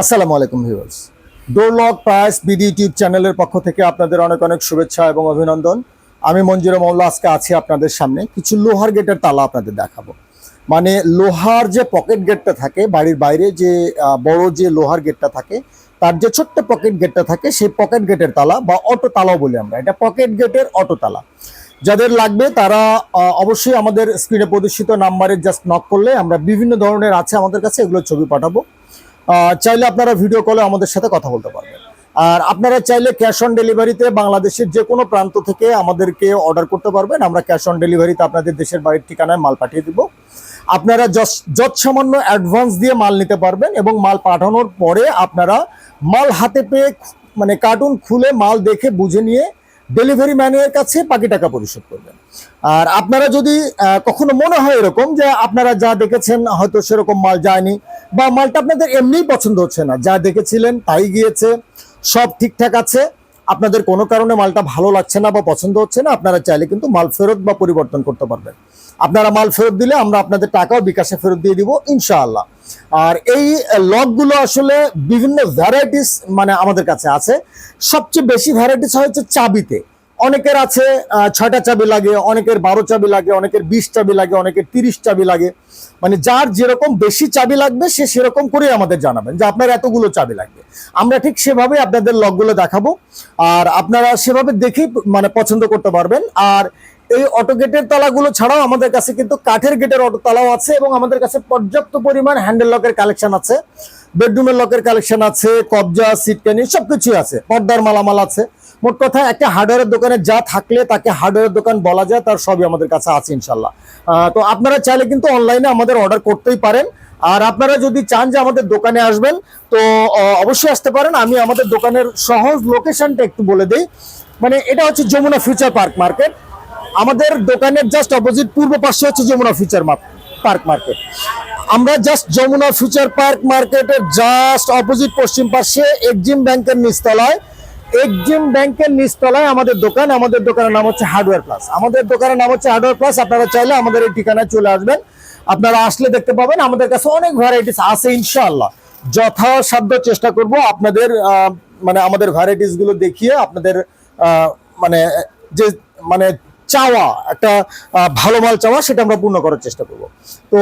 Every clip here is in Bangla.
আসসালামু আলাইকুম viewers, door lock price BD YouTube চ্যানেলের পক্ষ থেকে আপনাদের অনেক অনেক শুভেচ্ছা এবং অভিনন্দন। আমি মঞ্জুর মোল্লা আজকে আছি আপনাদের সামনে। কিছু লোহার গেটের তালা আপনাদের দেখাবো। মানে লোহার যে পকেট গেটটা থাকে, বাড়ির বাইরে যে বড় যে লোহার গেটটা থাকে, তার যে ছোট্ট পকেট গেটটা থাকে, সেই পকেট গেটের তালা বা অটো তালাও বলি আমরা। এটা পকেট গেটের অটো তালা। যাদের লাগবে তারা অবশ্যই আমাদের স্ক্রিনে প্রদর্শিত নাম্বারে জাস্ট নক করলে আমরা বিভিন্ন ধরনের আছে আমাদের কাছে, এগুলো ছবি পাঠাবো। চাইলে আপনারা ভিডিও কলে আমাদের সাথে কথা বলতে পারবেন। আর আপনারা চাইলে ক্যাশ অন ডেলিভারিতে বাংলাদেশের যে কোনো প্রান্ত থেকে আমাদেরকে অর্ডার করতে পারবেন। আমরা ক্যাশ অন ডেলিভারিতে আপনাদের দেশের বাড়ির ঠিকানায় মাল পাঠিয়ে দিব। আপনারা যৎসামান্য অ্যাডভান্স দিয়ে মাল নিতে পারবেন এবং মাল পাঠানোর পরে আপনারা মাল হাতে পেয়ে মানে কার্টুন খুলে মাল দেখে বুঝে নিয়ে ডেলিভারি ম্যানের কাছে বাকি টাকা পরিশোধ করবেন। আর আপনারা যদি কখনো মনে হয় এরকম যে আপনারা যা দেখেছেন হয়তো সেরকম মাল যায়নি, বা মালটা আপনাদের এমনিই পছন্দ হচ্ছে না, যা দেখেছিলেন তাই গিয়েছে, সব ঠিকঠাক আছে, আপনাদের কোনো কারণে মালটা ভালো লাগছে না বা পছন্দ হচ্ছে না, আপনারা চাইলে কিন্তু মাল ফেরত বা পরিবর্তন করতে পারবেন। আপনারা মাল ফেরত দিলে আমরা আপনাদের টাকাও বিকাশে ফেরত দিয়ে দিব ইনশাআল্লাহ। আর এই লকগুলো আসলে বিভিন্ন ভ্যারাইটিস মানে আমাদের কাছে আছে। সবচেয়ে বেশি ভ্যারাইটিস হচ্ছে চাবিতে। অনেকের আছে 6টা চাবি লাগে, অনেকের 12 চাবি লাগে, অনেকের 20 চাবি লাগে, অনেকের 30 চাবি লাগে। মানে যার যেরকম বেশি চাবি লাগবে সে সেরকম করে আমাদের জানাবেন যে আপনার এতগুলো চাবি লাগবে। আমরা ঠিক সেভাবে আপনাদের লকগুলো দেখাবো, আর আপনারা সেভাবে দেখেই মানে পছন্দ করতে পারবেন। আর এই অটো গেটের তালাগুলো ছাড়াও আমাদের কাছে কিন্তু কাঠের গেটের অটো তালাও আছে, এবং আমাদের কাছে পর্যাপ্ত পরিমাণ হ্যান্ডেল লকের কালেকশন আছে, বেডরুমের লকের কালেকশন আছে, কবজা, সিটকানি সবকিছু আছে, পর্দার মালামাল আছে। মোট কথা একটা হার্ডওয়্যারের দোকানে যা থাকলে তাকে হার্ডওয়্যারের দোকান বলা যায়, তার সবই আমাদের কাছে আছে ইনশাল্লাহ। তো আপনারা চাইলে কিন্তু অনলাইনে আমাদের অর্ডার করতেই পারেন। আর আপনারা যদি চান যে আমাদের দোকানে আসবেন তো অবশ্যই আসতে পারেন। আমি আমাদের দোকানের সহজ লোকেশনটা একটু বলে দিই। মানে এটা হচ্ছে যমুনা ফিউচার পার্ক মার্কেট। আমাদের দোকানের জাস্ট অপোজিট পূর্ব পাশে হচ্ছে যমুনা ফিউচার পার্ক মার্কেট। আমরা জাস্ট যমুনা ফিউচার পার্ক মার্কেটের জাস্ট অপোজিট পশ্চিম পাশে এক্সিম ব্যাংকের নিচতলায়, এক্সিম ব্যাংকের নিচতলায় আমাদের দোকান। আমাদের দোকানের নাম হচ্ছে হার্ডওয়্যার প্লাস। আমাদের দোকানের নাম হচ্ছে হার্ডওয়্যার প্লাস। আপনারা চাইলে আমাদের এই ঠিকানায় চলে আসবেন। আপনারা আসলে দেখতে পাবেন আমাদের কাছে অনেক ভ্যারাইটিস আছে ইনশাআল্লাহ। যথাসাধ্য চেষ্টা করব আপনাদের মানে আমাদের ভ্যারাইটিস গুলো দেখিয়ে আপনাদের মানে যে মানে চাওয়া একটা ভালো মাল চাওয়া সেটা আমরা পূর্ণ করার চেষ্টা করব। তো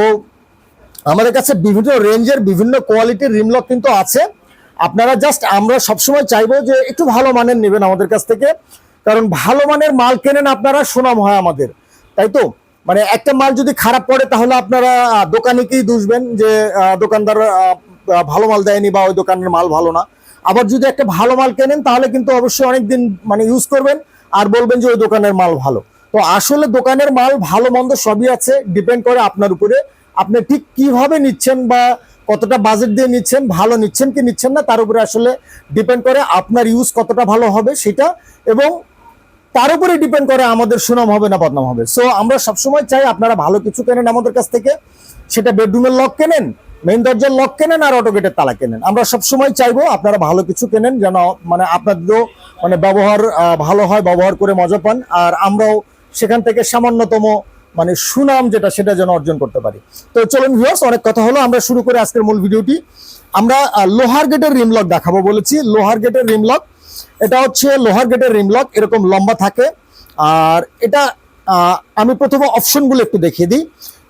আমাদের কাছে বিভিন্ন রেঞ্জের বিভিন্ন কোয়ালিটির রিমলক কিন্তু আছে। আপনারা জাস্ট আমরা সবসময় চাইবো যে একটু ভালো মানের নেবেন আমাদের কাছ থেকে, কারণ ভালো মানের মাল কেনেন আপনারা, সুনাম হয় আমাদের, তাই তো? মানে একটা মাল যদি খারাপ পড়ে তাহলে আপনারা দোকানিকেই দুষবেন যে দোকানদার ভালো মাল দেয়নি বা ওই দোকানের মাল ভালো না। আবার যদি একটা ভালো মাল কেনেন তাহলে কিন্তু অবশ্যই অনেকদিন মানে ইউজ করবেন আর বলবেন যে ওই দোকানের মাল ভালো। তো আসলে দোকানের মাল ভালো মন্দ সবই আছে, ডিপেন্ড করে আপনার উপরে আপনি ঠিক কিভাবে নিচ্ছেন বা কতটা বাজেট দিয়ে নিচ্ছেন, ভালো নিচ্ছেন কি নিচ্ছেন না, তার উপরে আসলে ডিপেন্ড করে আপনার ইউজ কতটা ভালো হবে সেটা, এবং তার উপরে ডিপেন্ড করে আমাদের সুনাম হবে না বদনাম হবে। সো আমরা সবসময় চাই আপনারা ভালো কিছু কেনেন আমাদের কাছ থেকে, সেটা বেডরুমের লক কেনেন, মেইন দরজার লক কেনেন, আর অটো গেটের তালা কেনেন। আমরা সবসময় চাইবো আপনারা ভালো কিছু কেনেন, যেন মানে আপনাদেরও মানে ব্যবহার ভালো হয়, ব্যবহার করে মজা পান, আর আমরাও সেখান থেকে সামান্যতম মানে সুনাম যেটা সেটা যেন অর্জন করতে পারি। তো চলুন ভিউয়ার্স, অনেক কথা হলো, আমরা শুরু করে আজকের মূল ভিডিওটি। আমরা লোহার গেটের রিমলক দেখাবো বলেছি। লোহার গেটের রিমলক, এটা হচ্ছে লোহার গেটের রিমলক, এরকম লম্বা থাকে। আর এটা আমি প্রথমে অপশনগুলো একটু দেখিয়ে দিই।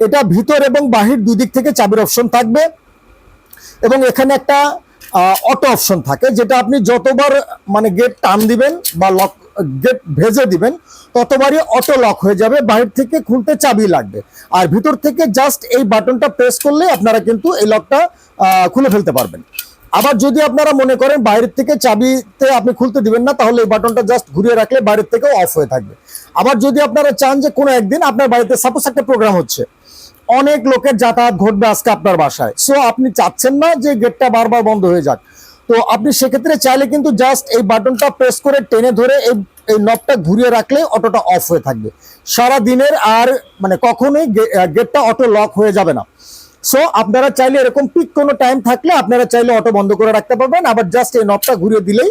এটা ভিতর এবং বাহির দুই দিক থেকে চাবির অপশন থাকবে, এবং এখানে একটা অটো অপশন থাকে, যেটা আপনি যতবার মানে গেট টান দিবেন বা লক গেট ভেজে দিবেন ততবারই অটো লক হয়ে যাবে। বাহির থেকে খুলতে চাবি লাগবে, আর ভিতর থেকে জাস্ট এই বাটনটা প্রেস করলে আপনারা কিন্তু এই লকটা খুলে ফেলতে পারবেন। আবার যদি আপনারা মনে করেন বাইরের থেকে চাবিতে আপনি খুলতে দিবেন না, তাহলে এই বাটনটা জাস্ট ঘুরিয়ে রাখলে বাইরের থেকেও অফ হয়ে থাকবে। আবার যদি আপনারা চান যে কোনো একদিন আপনার বাড়িতে সাপোজ একটা প্রোগ্রাম হচ্ছে, অনেক লোকের যাতায়াত ঘটবে আজকে আপনার বাসায়, সো আপনি চাচ্ছেন না যে গেটটা বারবার বন্ধ হয়ে যাক, তো আপনি সেক্ষেত্রে চাইলে কিন্তু জাস্ট এই বাটনটা প্রেস করে টেনে ধরে এই নবটা ঘুরিয়ে রাখলে অটোটা অফ হয়ে থাকবে সারা দিনের, আর মানে কখনোই গেটটা অটো লক হয়ে যাবে না। সো আপনারা চাইলে এরকম পিক কোনো টাইম থাকলে আপনারা চাইলে অটো বন্ধ করে রাখতে পারবেন, আবার জাস্ট এই নবটা ঘুরিয়ে দিলেই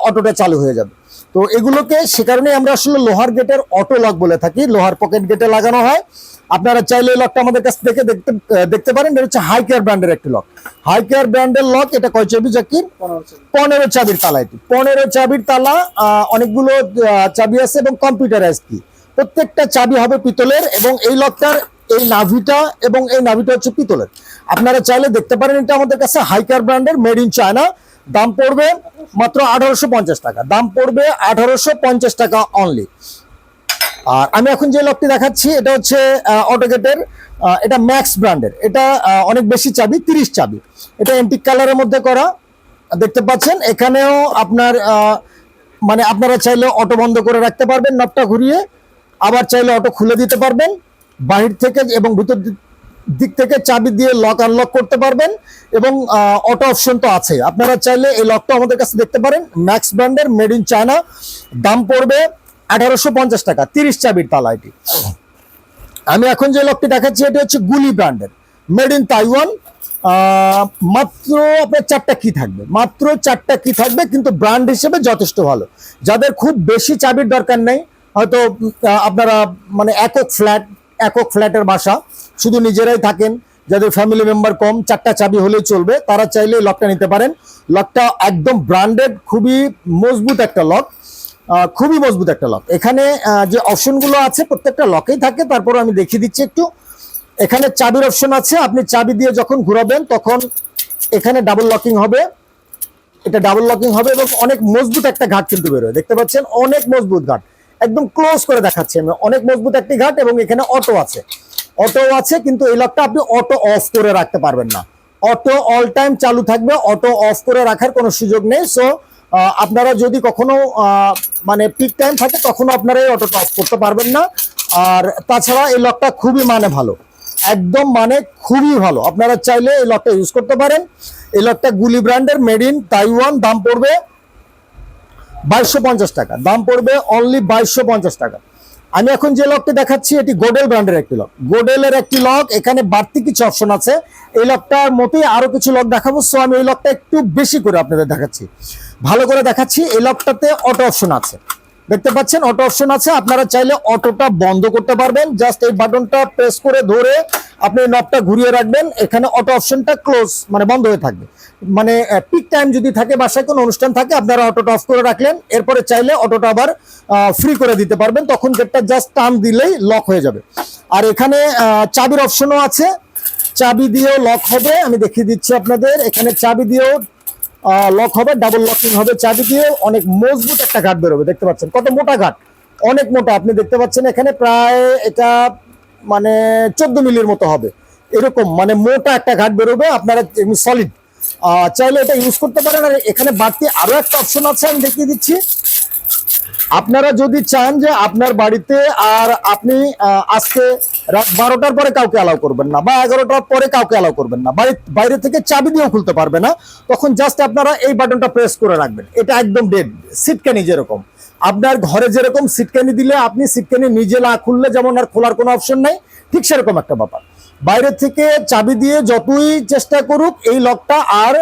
অটোটা চালু হয়ে যাবে। তো এগুলোকে সে কারণে আমরা আসলে লোহার গেটের অটো লক বলে থাকি, লোহার পকেট গেটে লাগানো হয়। আপনারা চাইলে এই লকটা আমাদের কাছ থেকে দেখতে পারেন। এটা হচ্ছে হাই কেয়ার ব্র্যান্ডের একটি লক। হাই কেয়ার ব্র্যান্ডের লক। এটা কয় চাবি জাকির? 15 চাবির তালা। এটি 15 চাবির তালা। অনেকগুলো চাবি আছে এবং কম্পিউটারাইজ কি। প্রত্যেকটা চাবি হবে পিতলের এবং এই লকটার এই নাভিটা এবং এই নাভিটা হচ্ছে পিতলের। আপনারা চাইলে দেখতে পারেন। এটা আমাদের কাছে হাই কেয়ার ব্র্যান্ডের, মেড ইন চায়না। দাম পড়বে মাত্র 1850 টাকা। দাম পড়বে 1850 টাকা অনলি। আর আমি এখন যে লকটি দেখাচ্ছি এটা হচ্ছে অটোগেটের, এটা ম্যাক্স ব্র্যান্ডের। এটা অনেক বেশি চাবি, 30 চাবি। এটা এন্টিক কালারের মধ্যে করা, দেখতে পাচ্ছেন। এখানেও আপনার মানে আপনারা চাইলে অটো বন্ধ করে রাখতে পারবেন নবটা ঘুরিয়ে, আবার চাইলে অটো খুলে দিতে পারবেন বাহির থেকে এবং ভিতর দিক থেকে চাবি দিয়ে লক আনলক করতে পারবেন এবং অটো অপশন তো আছে। আপনারা চাইলে এই লকটা আমাদের কাছে দেখতে পারেন, ম্যাক্স ব্র্যান্ডের, মেড ইন চায়না। দাম পড়বে 1850 টাকা, 30 চাবির তালা এটি। আমি এখন যে লকটি দেখাচ্ছি এটি হচ্ছে গুলি ব্র্যান্ডের, মেড ইন তাইওয়ান। মাত্র আপনার 4টা কি থাকবে, মাত্র 4টা কি থাকবে, কিন্তু ব্র্যান্ড হিসেবে যথেষ্ট ভালো। যাদের খুব বেশি চাবির দরকার নেই, হয়তো আপনারা মানে একক ফ্ল্যাটের বাসা, শুধু নিজেরাই থাকেন, যাদের ফ্যামিলি মেম্বার কম, 4টা চাবি হলেই চলবে, তারা চাইলে লকটা নিতে পারেন। লকটা একদম ব্র্যান্ডেড, খুবই মজবুত একটা লক, খুবই মজবুত একটা লক। এখানে যে অপশনগুলো আছে প্রত্যেকটা লকেই থাকে, তারপর আমি দেখিয়ে দিচ্ছি একটু। এখানে চাবির অপশন আছে, আপনি চাবি দিয়ে যখন ঘোরাবেন তখন এখানে ডাবল লকিং হবে। এটা ডাবল লকিং হবে এবং অনেক মজবুত একটা ঘাট কিন্তু বেরোয়, দেখতে পাচ্ছেন, অনেক মজবুত ঘাট। একদম ক্লোজ করে দেখাচ্ছি আমি, অনেক মজবুত একটি ঘাট। এবং এখানে অটো আছে, কিন্তু এই লকটা আপনি অটো অফ করে রাখতে পারবেন না। অটো অল টাইম চালু থাকবে, অটো অফ করে রাখার কোনো সুযোগ নেই। সো আপনারা যদি কখনো মানে পিক টাইম থাকে তখনও আপনারা এই অটোটা অফ করতে পারবেন না। আর তাছাড়া এই লকটা খুবই মানে ভালো, একদম মানে খুবই ভালো। আপনারা চাইলে এই লকটা ইউজ করতে পারেন। এই লকটা গুলি ব্র্যান্ডের, মেড ইন তাইওয়ান। দাম পড়বে 2250 টাকা। দাম পড়বে অনলি 2250 টাকা। আমি এখন যে লকটি দেখাচ্ছি এটি গোডেল ব্র্যান্ডের একটি লক, গোডেলের একটি লক। এখানে বাড়তি কিছু অপশন আছে, এই লকটার মতোই আরো কিছু লক দেখাবো। সো আমি এই লকটা একটু বেশি করে আপনাদের দেখাচ্ছি, ভালো করে দেখাচ্ছি। এই লকটাতে অটো অপশন আছে, দেখতে পাচ্ছেন, অটো অপশন আছে। আপনারা চাইলে অটোটা বন্ধ করতে পারবেন, জাস্ট এই বাটনটা প্রেস করে ধরে আপনি নবটা ঘুরিয়ে রাখবেন। এখানে অটো অপশনটা ক্লোজ মানে বন্ধ হয়ে থাকবে। মানে পিক টাইম যদি থাকে, বাসায় কোনো অনুষ্ঠান থাকে, আপনারা অটোটা অফ করে রাখলেন, এরপরে চাইলে অটোটা আবার ফ্রি করে দিতে পারবেন, তখন গেটটা জাস্ট টান দিলেই লক হয়ে যাবে। আর এখানে চাবির অপশনও আছে, চাবি দিয়েও লক হবে। আমি দেখিয়ে দিচ্ছি আপনাদের, এখানে চাবি দিয়েও লক হবে, ডাবল লকিং হবে চাবি দিয়ে। অনেক মজবুত একটা ঘাট বেরোবে, দেখতে পাচ্ছেন কত মোটা ঘাট, অনেক মোটা। আপনি দেখতে পাচ্ছেন এখানে প্রায় এটা মানে 14 মিলির মতো হবে, এরকম মানে মোটা একটা ঘাট বেরোবে। আপনারা সলিড চাইলে এটা ইউজ করতে পারেন। আর এখানে বাড়তি আরো একটা অপশন আছে, আমি দেখিয়ে দিচ্ছি। আপনারা যদি চান যে আপনার বাড়িতে আর আপনি আজকে রাত 12টার পরে কাউকে অ্যালাউ করবেন না, বা 11টার পরে কাউকে অ্যালাউ করবেন না, বাইরে থেকে চাবি দিয়েও খুলতে পারবে না, তখন জাস্ট আপনারা এই বাটনটা প্রেস করে রাখবেন। এটা একদম ডেড সিটকানি, যেরকম আপনার ঘরে যেরকম সিটকানি দিলে আপনি সিটকানি নিজে না খুললে যেমন আর খোলার কোনো অপশন নাই, ঠিক সেরকম একটা ব্যাপার। বাইরে থেকে চাবি দিয়ে যতই চেষ্টা করুক এই লকটা আর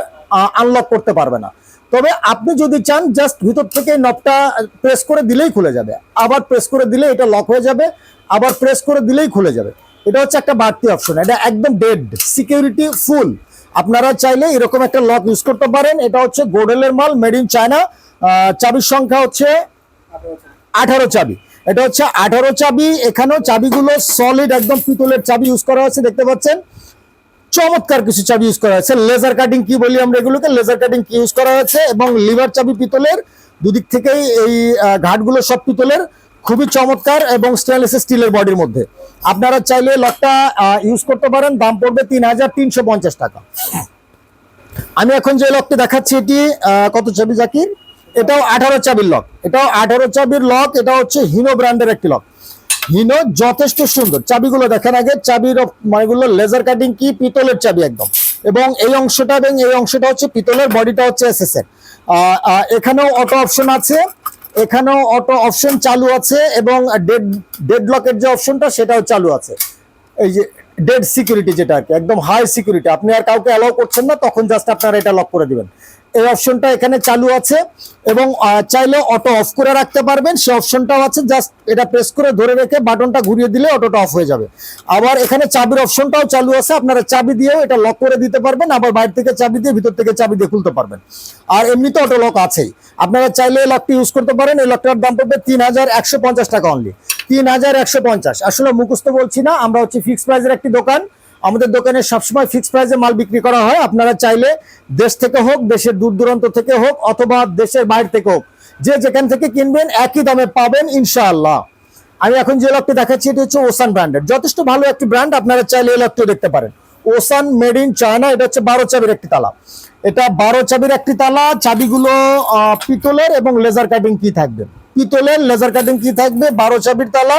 আনলক করতে পারবে না। তবে আপনি যদি চান জাস্ট ভিতর থেকে নবটা প্রেস করে দিলেই খুলে যাবে, আবার প্রেস করে দিলে এটা লক হয়ে যাবে, আবার প্রেস করে দিলেই খুলে যাবে। এটা হচ্ছে একটা বাড়তি অপশন, এটা একদম ডেড, সিকিউরিটি ফুল। আপনারা চাইলে এরকম একটা লক ইউজ করতে পারেন। এটা হচ্ছে গোডেলের মাল, মেড ইন চায়না। চাবির সংখ্যা হচ্ছে 18 চাবি। এটা হচ্ছে 18 চাবি। এখানেও চাবিগুলো সলিড একদম পিতলের চাবি ইউজ করা হয়েছে, দেখতে পাচ্ছেন। চমৎকার কিছু চাবি ইউজ করা হয়েছে, লেজার কাটিং কি বলি আমরা এগুলোকে, লেজার কাটিং কি ইউজ করা হয়েছে। এবং লিভার চাবি পিতলের, দুদিক থেকেই এই ঘাটগুলো সব পিতলের, খুবই চমৎকার এবং স্টেনলেস স্টিলের বডির মধ্যে। আপনারা চাইলে লকটা ইউজ করতে পারেন। দাম পড়বে 3350 টাকা। আমি এখন যে লকটি দেখাচ্ছি এটি কত চাবি জাকির? এটাও 18 চাবির লক, এটাও 18 চাবির লক। এটা হচ্ছে হিনো ব্র্যান্ডের একটি লক। হিনো যথেষ্ট সুন্দর, চাবিগুলো দেখেন আগে, চাবির মানেগুলো লেজার কাটিং কি, পিতলের চাবি একদম। এবং এই অংশটা হচ্ছে পিতলের, বডিটা হচ্ছে এসএস এর। এখানেও অটো অপশন আছে, এখানেও অটো অপশন চালু আছে এবং ডেড লকের যে অপশনটা সেটাও চালু আছে। এই যে ডেড সিকিউরিটি, যেটা আর কি একদম হাই সিকিউরিটি, আপনি আর কাউকে অ্যালাউ করছেন না, তখন জাস্ট আপনারা এটা লক করে দিবেন। এই অপশনটা এখানে চালু আছে এবং চাইলে অটো অফ করে রাখতে পারবেন, সেই অপশনটাও আছে। জাস্ট এটা প্রেস করে ধরে রেখে বাটনটা ঘুরিয়ে দিলে অটোটা অফ হয়ে যাবে। আবার এখানে চাবির অপশনটাও চালু আছে, আপনারা চাবি দিয়েও এটা লক করে দিতে পারবেন, আবার বাইরে থেকে চাবি দিয়ে ভিতর থেকে চাবি দিয়ে খুলতে পারবেন। আর এমনিতে অটো লক আছেই, আপনারা চাইলে এই লকটি ইউজ করতে পারেন। এই লকটার দাম পড়বে 3150 টাকা অনলি, 3150। আসলে মুখস্থ বলছি না, আমরা হচ্ছে ফিক্সড প্রাইসের একটি দোকান, আমাদের দোকানে সবসময় ফিক্সড প্রাইসে মাল বিক্রি করা হয়। আপনারা চাইলে দেশ থেকে হোক, দেশের দূর দূরান্ত থেকে হোক, অথবা দেশের বাইরে থেকে হোক, যে যেখান থেকে কিনবেন একই দামে পাবেন ইনশাআল্লাহ। আমি এখন যে লকটি দেখাচ্ছি এটা হচ্ছে ওসান ব্র্যান্ডের, যথেষ্ট ভালো একটি ব্র্যান্ড, আপনারা চাইলে এই লকটিও দেখতে পারেন। Ocean made in China. এটা হচ্ছে 12 চাবির একটি তালা, এটা 12 চাবির একটি তালা। চাবিগুলো পিতলের এবং লেজার কাটিং কি থাকবে, পিতলের লেজার কাটিং কি থাকবে, 12 চাবির তালা।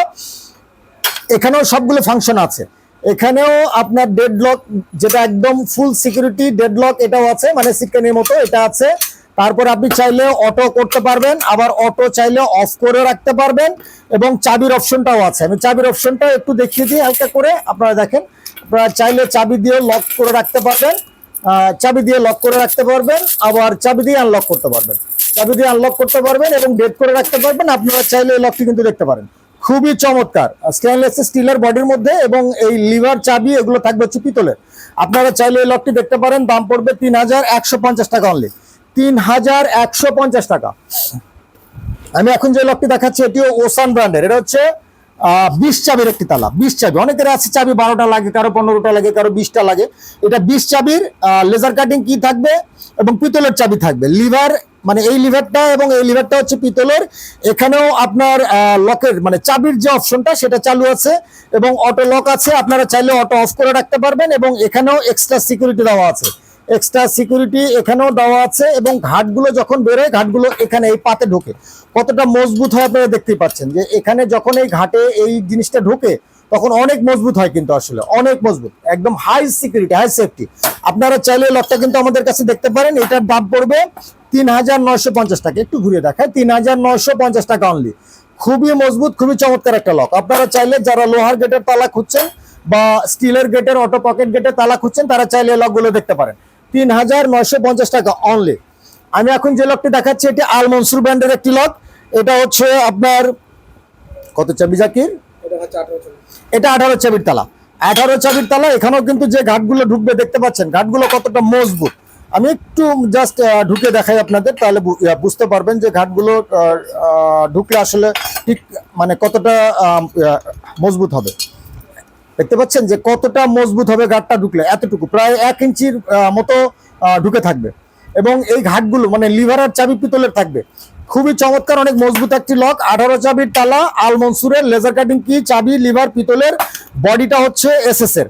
এখানেও সবগুলো ফাংশন আছে। এখানেও আপনার ডেড লক, যেটা একদম ফুল সিকিউরিটি ডেড লক, এটাও আছে, মানে সিটকানির মতো এটা আছে। তারপর আপনি চাইলে অটো করতে পারবেন, আবার অটো চাইলে অফ করে রাখতে পারবেন, এবং চাবির অপশনটাও আছে। আমি চাবির অপশনটা একটু দেখিয়ে দিই হালকা করে, আপনারা দেখেন। আপনারা চাইলে চাবি দিয়ে লক করে রাখতে পারবেন, চাবি দিয়ে লক করে রাখতে পারবেন, আবার চাবি দিয়ে আনলক করতে পারবেন, চাবি দিয়ে আনলক করতে পারবেন এবং ডেড করে রাখতে পারবেন। আপনারা চাইলে এই লকটি কিন্তু দেখতে পারেন, খুবই চমৎকার, স্টেনলেস স্টিলের বডির মধ্যে, এবং এই লিভার চাবি এগুলো থাকবে হচ্ছে পিতলের। আপনারা চাইলে এই লকটি দেখতে পারেন, দাম পড়বে 3150 টাকা অনলি, 3150 টাকা। আমি এখন যে লকটি দেখাচ্ছি এটিও ওসান ব্র্যান্ডের, এটা হচ্ছে 20 চাবির একটি তালা। 20 চাবি, অনেকের আছে চাবি 12টা লাগে, কারো 15টা লাগে, কারো 20টা লাগে। এটা 20 চাবির, লেজার কাটিং কি থাকবে এবং পিতলের চাবি থাকবে। লিভার, মানে এই লিভারটা এবং এই লিভারটা হচ্ছে পিতলের। এখানেও আপনার লকের মানে চাবির যে অপশনটা সেটা চালু আছে, এবং অটো লক আছে, আপনারা চাইলে অটো অফ করে রাখতে পারবেন। এবং এখানেও এক্সট্রা সিকিউরিটি দেওয়া আছে, এক্সট্রা সিকিউরিটি এখানেও দেওয়া আছে। এবং ঘাটগুলো যখন বেরোয়, ঘাটগুলো এখানে এই পাতে ঢোকে, কতটা মজবুত হয় আপনারা দেখতেই পাচ্ছেন, যে এখানে যখন এই ঘাটে এই জিনিসটা ঢোকে তখন অনেক মজবুত হয়, কিন্তু আসলে অনেক মজবুত, একদম হাই সিকিউরিটি, হাই সেফটি। আপনারা চাইলে লকটা কিন্তু আমাদের কাছে দেখতে পারেন। এটার দাম পড়বে 3950 টাকা। একটু ঘুরিয়ে দেখায়, 3950 টাকা অনলি। খুবই মজবুত, খুবই চমৎকার একটা লক। আপনারা চাইলে যারা লোহার গেটের তালা খুঁজছেন বা স্টিলের গেটের, অটো পকেট গেটের তালা খুঁজছেন, তারা চাইলে এই লকগুলো দেখতে পারেন, 3950 টাকা অনলি। আমি এখন যে লকটি দেখাচ্ছি এটি আল মনসুর ব্র্যান্ডের একটি লক। এটা হচ্ছে আপনার কত চাবি জাকির, এটা 18 চাবির তালা, 18 চাবির তালা। এখানেও কিন্তু যে ঘাটগুলো ঢুকবে দেখতে পাচ্ছেন, ঘাটগুলো কতটা মজবুত। আমি একটু জাস্ট ঢুকে দেখাই আপনাদের, তাহলে বুঝতে পারবেন যে ঘাটগুলো ঢুকলে আসলে ঠিক মানে কতটা মজবুত হবে। দেখতে পাচ্ছেন যে কতটা মজবুত হবে ঘাটটা ঢুকলে, এতটুকু প্রায় 1 ইঞ্চির মতো ঢুকে থাকবে। এবং এই ঘাটগুলো মানে লিভার আর চাবি পিতলের থাকবে, খুবই চমৎকার, অনেক মজবুত একটি লক। 18 চাবির তালা, আল মনসুরের, লেজার কাটিং কি, চাবি, লিভার পিতলের, বডিটা হচ্ছে এসএস এর।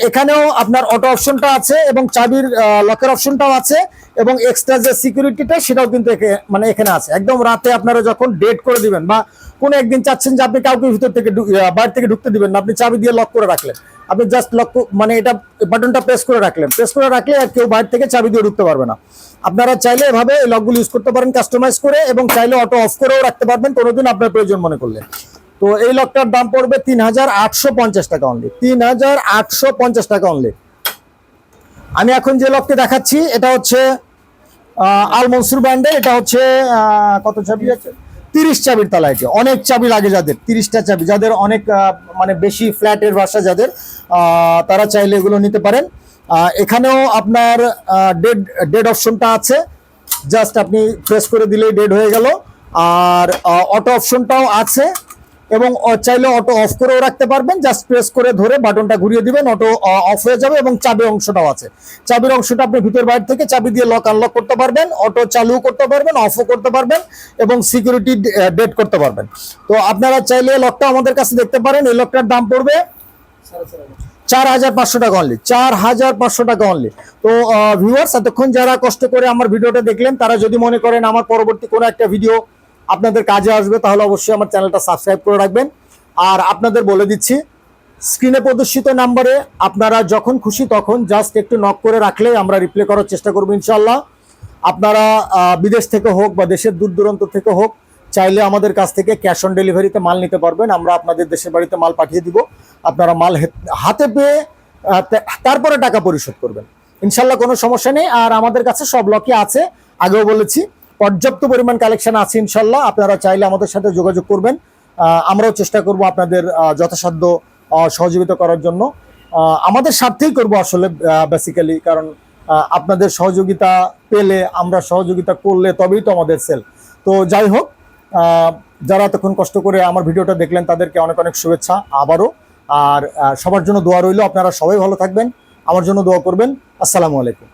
এখানেও আপনার অটো অপশনটা আছে এবং চাবির লকের অপশনটাও আছে, এবং এক্সট্রা যে সিকিউরিটিটা সেটাও কিন্তু মানে এখানে আছে। একদম রাতে আপনারা যখন ডেট করে দিবেন বা কোনো একদিন চাচ্ছেন যে আপনি কাউকে ভিতর থেকে বাইরে থেকে ঢুকতে দিবেন না, আপনি চাবি দিয়ে লক করে রাখলেন, আপনি জাস্ট লক মানে এটা বাটনটা প্রেস করে রাখলেন, প্রেস করে রাখলে আর কেউ বাইরে থেকে চাবি দিয়ে ঢুকতে পারবে না। আপনারা চাইলে এভাবে এই লকগুলো ইউজ করতে পারেন কাস্টমাইজ করে, এবং চাইলে অটো অফ করেও রাখতে পারবেন কোনোদিন আপনার প্রয়োজন মনে করলে। তো এই লকটার দাম পড়বে 3850 টাকা অনলি, 3850 টাকা অনলি। আমি এখন যে লকটি দেখাচ্ছি এটা হচ্ছে আল মনসুর ব্র্যান্ডের, এটা হচ্ছে কত চাবি আছে, 30 চাবির তালা। এটি অনেক চাবি লাগে যাদের, 30টা চাবি, যাদের অনেক মানে বেশি ফ্ল্যাটের বাসা যাদের, তারা চাইলে এগুলো নিতে পারেন। এখানেও আপনার ডেড অপশনটা আছে, জাস্ট আপনি প্রেস করে দিলেই ডেড হয়ে গেল। আর অটো অপশনটাও আছে, এবং চাইলে অটো অফ করেও রাখতে পারবেন, জাস্ট প্রেস করে ধরে বাটনটা ঘুরিয়ে দিবেন, অটো অফ হয়ে যাবে। এবং চাবির অংশটাও আছে, চাবির অংশটা আপনি ভিতর বাইরে থেকে চাবি দিয়ে লক আনলক করতে পারবেন, অটো চালু করতে পারবেন, অফও করতে পারবেন, এবং সিকিউরিটি ডেট করতে পারবেন। তো আপনারা চাইলে লকটা আমাদের কাছে দেখতে পারেন। এই লকটার দাম পড়বে 4500 টাকা অনলি, 4500 টাকা অনলি। তো ভিউয়ার্স, এতক্ষণ যারা কষ্ট করে আমার ভিডিওটা দেখলেন, তারা যদি মনে করেন আমার পরবর্তী কোনো একটা ভিডিও আপনাদের কাজে আসবে, তাহলে অবশ্যই আমার চ্যানেলটা সাবস্ক্রাইব করে রাখবেন। আর আপনাদের বলে দিচ্ছি, স্ক্রিনে প্রদর্শিত নাম্বারে আপনারা যখন খুশি তখন জাস্ট একটু নক করে রাখলে আমরা রিপ্লাই করার চেষ্টা করবো ইনশাল্লাহ। আপনারা বিদেশ থেকে হোক বা দেশের দূর দূরান্ত থেকে হোক, চাইলে আমাদের কাছ থেকে ক্যাশ অন ডেলিভারিতে মাল নিতে পারবেন, আমরা আপনাদের দেশের বাড়িতে মাল পাঠিয়ে দিব, আপনারা মাল হাতে পেয়ে তারপরে টাকা পরিশোধ করবেন, ইনশাল্লাহ কোনো সমস্যা নেই। আর আমাদের কাছে সব লকই আছে, আগেও বলেছি পর্যাপ্ত পরিমাণ কালেকশন আছে ইনশাল্লাহ, আপনারা চাইলে আমাদের সাথে যোগাযোগ করবেন, আমরাও চেষ্টা করব আপনাদের যথাসাধ্য সহযোগিতা করার জন্য। আমাদের স্বার্থেই করব আসলে বেসিক্যালি, কারণ আপনাদের সহযোগিতা পেলে, আমরা সহযোগিতা করলে তবেই তো আমাদের সেল। তো যাই হোক, যারা এতক্ষণ কষ্ট করে আমার ভিডিওটা দেখলেন তাদেরকে অনেক অনেক শুভেচ্ছা আবারও। আর সবার জন্য দোয়া রইল, আপনারা সবাই ভালো থাকবেন, আমার জন্য দোয়া করবেন। আসসালামু আলাইকুম।